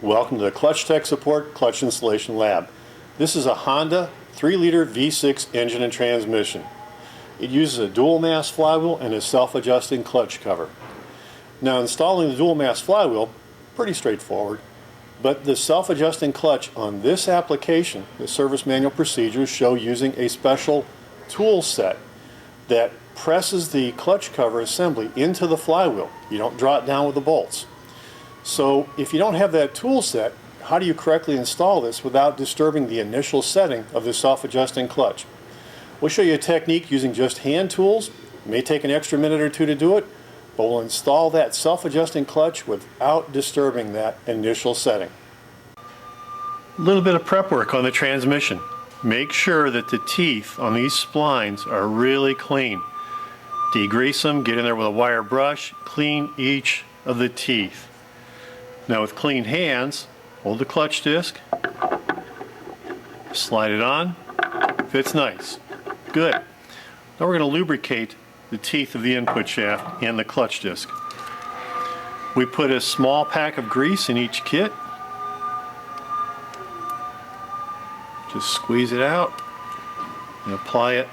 Welcome to the Clutch Tech Support Clutch Installation Lab. This is a Honda 3-liter V6 engine and transmission. It uses a dual mass flywheel and a self-adjusting clutch cover. Now, installing the dual mass flywheel, pretty straightforward, but the self-adjusting clutch on this application, the service manual procedures show using a special tool set that presses the clutch cover assembly into the flywheel. You don't draw it down with the bolts. So if you don't have that tool set, how do you correctly install this without disturbing the initial setting of the self-adjusting clutch? We'll show you a technique using just hand tools. It may take an extra minute or two to do it, but we'll install that self-adjusting clutch without disturbing that initial setting. A little bit of prep work on the transmission. Make sure that the teeth on these splines are really clean. Degrease them, get in there with a wire brush, clean each of the teeth. Now with clean hands, hold the clutch disc, slide it on, fits nice. Good. Now we're going to lubricate the teeth of the input shaft and the clutch disc. We put a small pack of grease in each kit. Just squeeze it out and apply it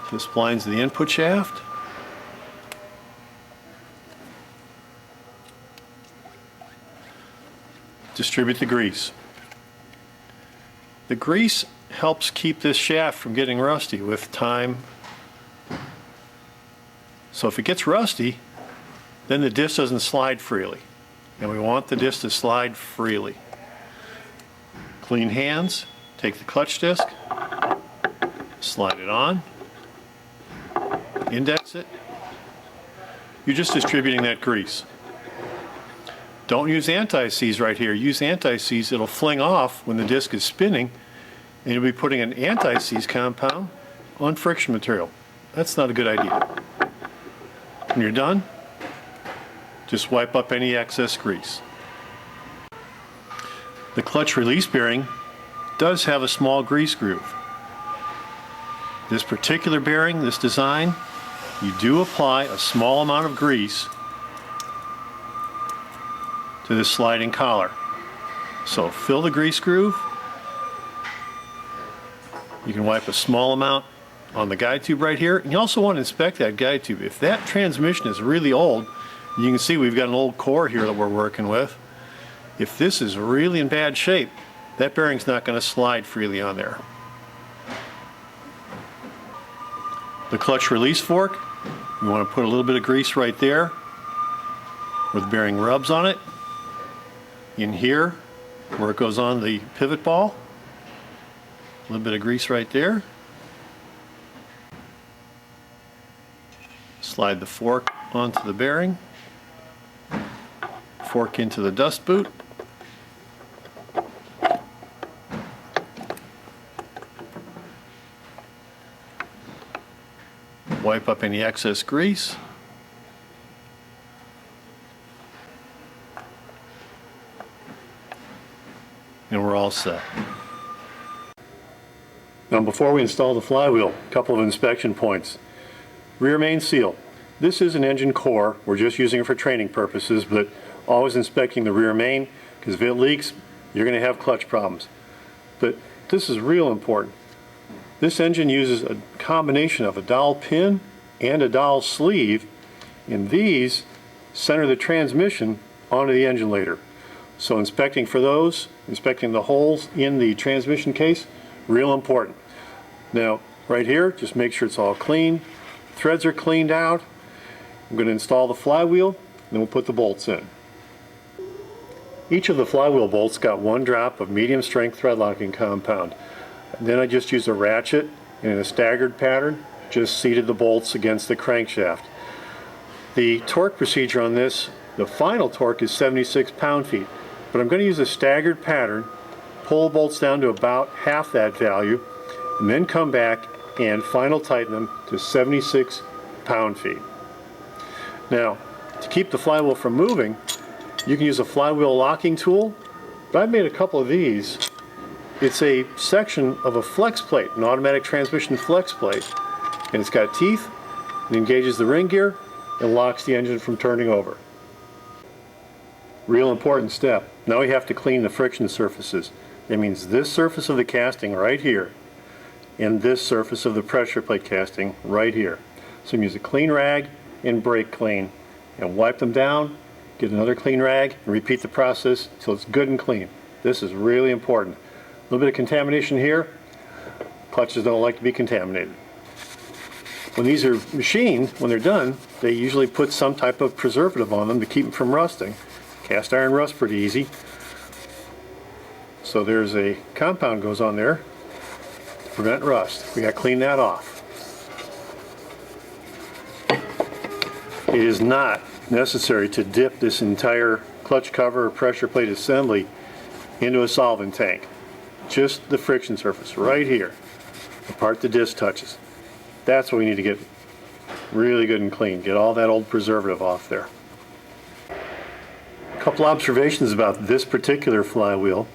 to the splines of the input shaft. Distribute the grease. The grease helps keep this shaft from getting rusty with time. So if it gets rusty, then the disc doesn't slide freely. And we want the disc to slide freely. Clean hands, take the clutch disc, slide it on, index it. You're just distributing that grease. Don't use anti-seize right here. Use anti-seize, it'll fling off when the disc is spinning, and you'll be putting an anti-seize compound on friction material. That's not a good idea. When you're done, just wipe up any excess grease. The clutch release bearing does have a small grease groove. This particular bearing, this design, you do apply a small amount of grease to this sliding collar. So fill the grease groove. You can wipe a small amount on the guide tube right here. And you also want to inspect that guide tube. If that transmission is really old, you can see we've got an old core here that we're working with. If this is really in bad shape, that bearing's not going to slide freely on there. The clutch release fork, you want to put a little bit of grease right there where the bearing rubs on it. In here, where it goes on the pivot ball, a little bit of grease right there. Slide the fork onto the bearing, fork into the dust boot. Wipe up any excess grease. And we're all set. Now before we install the flywheel, a couple of inspection points. Rear main seal. This is an engine core. We're just using it for training purposes, but always inspecting the rear main, because if it leaks, you're going to have clutch problems. But this is real important. This engine uses a combination of a dowel pin and a dowel sleeve, and these center the transmission onto the engine leader. So inspecting for those, inspecting the holes in the transmission case, real important. Now, right here, just make sure it's all clean. Threads are cleaned out. I'm going to install the flywheel, and then we'll put the bolts in. Each of the flywheel bolts got 1 drop of medium strength thread locking compound. And then I just used a ratchet and in a staggered pattern, just seated the bolts against the crankshaft. The torque procedure on this, the final torque is 76 pound-feet. But I'm going to use a staggered pattern, pull the bolts down to about half that value, and then come back and final tighten them to 76 pound-feet. Now, to keep the flywheel from moving, you can use a flywheel locking tool, but I've made a couple of these. It's a section of a flex plate, an automatic transmission flex plate, and it's got teeth, it engages the ring gear, and locks the engine from turning over. Real important step. Now we have to clean the friction surfaces. That means this surface of the casting right here and this surface of the pressure plate casting right here. So use a clean rag and brake clean and wipe them down, get another clean rag, and repeat the process until it's good and clean. This is really important. A little bit of contamination here. Clutches don't like to be contaminated. When these are machined, when they're done, they usually put some type of preservative on them to keep them from rusting. Cast iron rusts pretty easy. So there's a compound goes on there to prevent rust. We got to clean that off. It is not necessary to dip this entire clutch cover or pressure plate assembly into a solvent tank. Just the friction surface right here, the part the disc touches. That's what we need to get really good and clean. Get all that old preservative off there. A couple observations about this particular flywheel.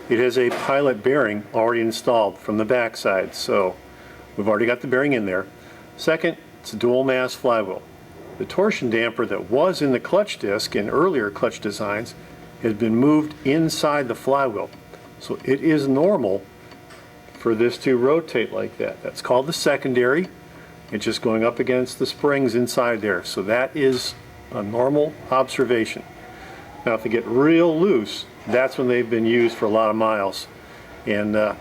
It has a pilot bearing already installed from the back side, so we've already got the bearing in there. Second, it's a dual mass flywheel. The torsion damper that was in the clutch disc in earlier clutch designs has been moved inside the flywheel. So it is normal for this to rotate like that. That's called the secondary. It's just going up against the springs inside there. So that is a normal observation. Now if they get real loose, that's when they've been used for a lot of miles. And time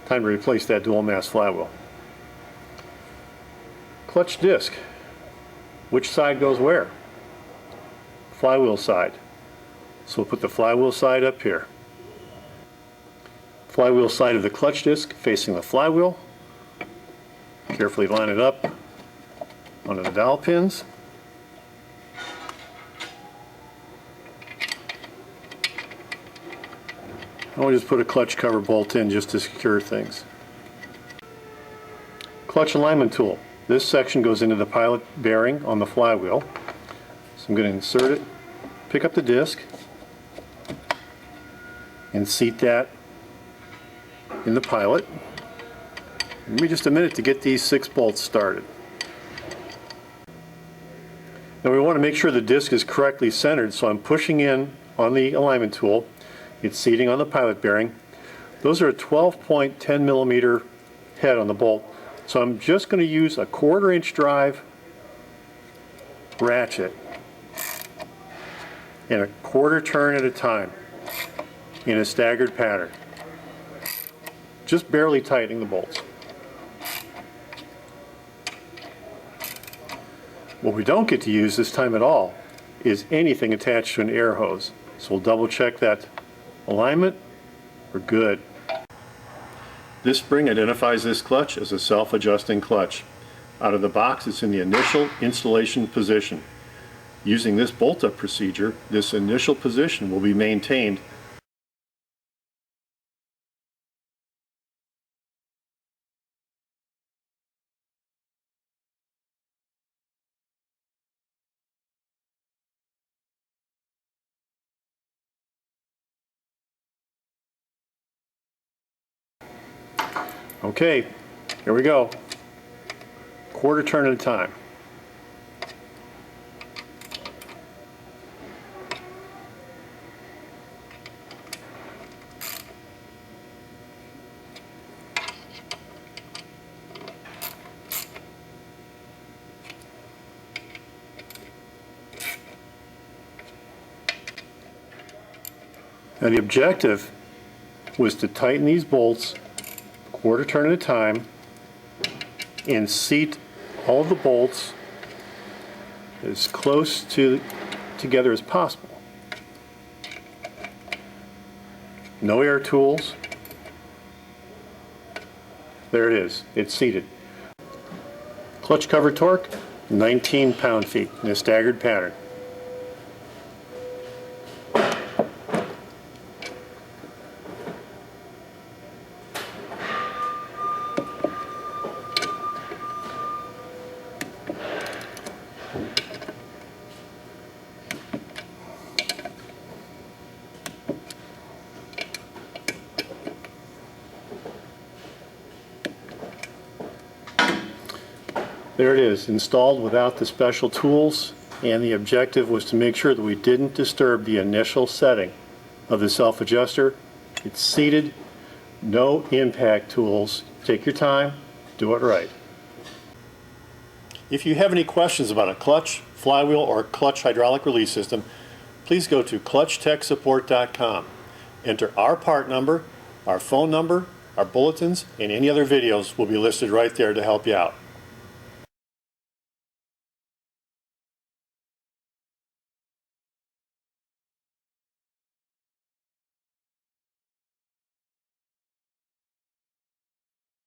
to replace that dual mass flywheel. Clutch disc. Which side goes where? Flywheel side. So we'll put the flywheel side up here. Flywheel side of the clutch disc facing the flywheel. Carefully line it up onto the dowel pins. And we'll just put a clutch cover bolt in just to secure things. Clutch alignment tool. This section goes into the pilot bearing on the flywheel. So I'm going to insert it, pick up the disc, and seat that in the pilot. Give me just a minute to get these 6 bolts started. Now we want to make sure the disc is correctly centered, so I'm pushing in on the alignment tool. It's seating on the pilot bearing. Those are a 12.10 millimeter head on the bolt. So I'm just going to use a 1/4 inch drive ratchet and a 1/4 turn at a time in a staggered pattern. Just barely tightening the bolts. What we don't get to use this time at all is anything attached to an air hose. So we'll double check that alignment. We're good. This spring identifies this clutch as a self-adjusting clutch. Out of the box, it's in the initial installation position. Using this bolt-up procedure, this initial position will be maintained Okay, here we go. 1/4 turn at a time. Now the objective was to tighten these bolts 1/4 turn at a time and seat all the bolts as close together as possible. No air tools. There it is. It's seated. Clutch cover torque, 19 pound-feet in a staggered pattern. There it is, installed without the special tools and the objective was to make sure that we didn't disturb the initial setting of the self-adjuster. It's seated, no impact tools. Take your time, do it right. If you have any questions about a clutch, flywheel, or clutch hydraulic release system, please go to clutchtechsupport.com. Enter our part number, our phone number, our bulletins, and any other videos will be listed right there to help you out.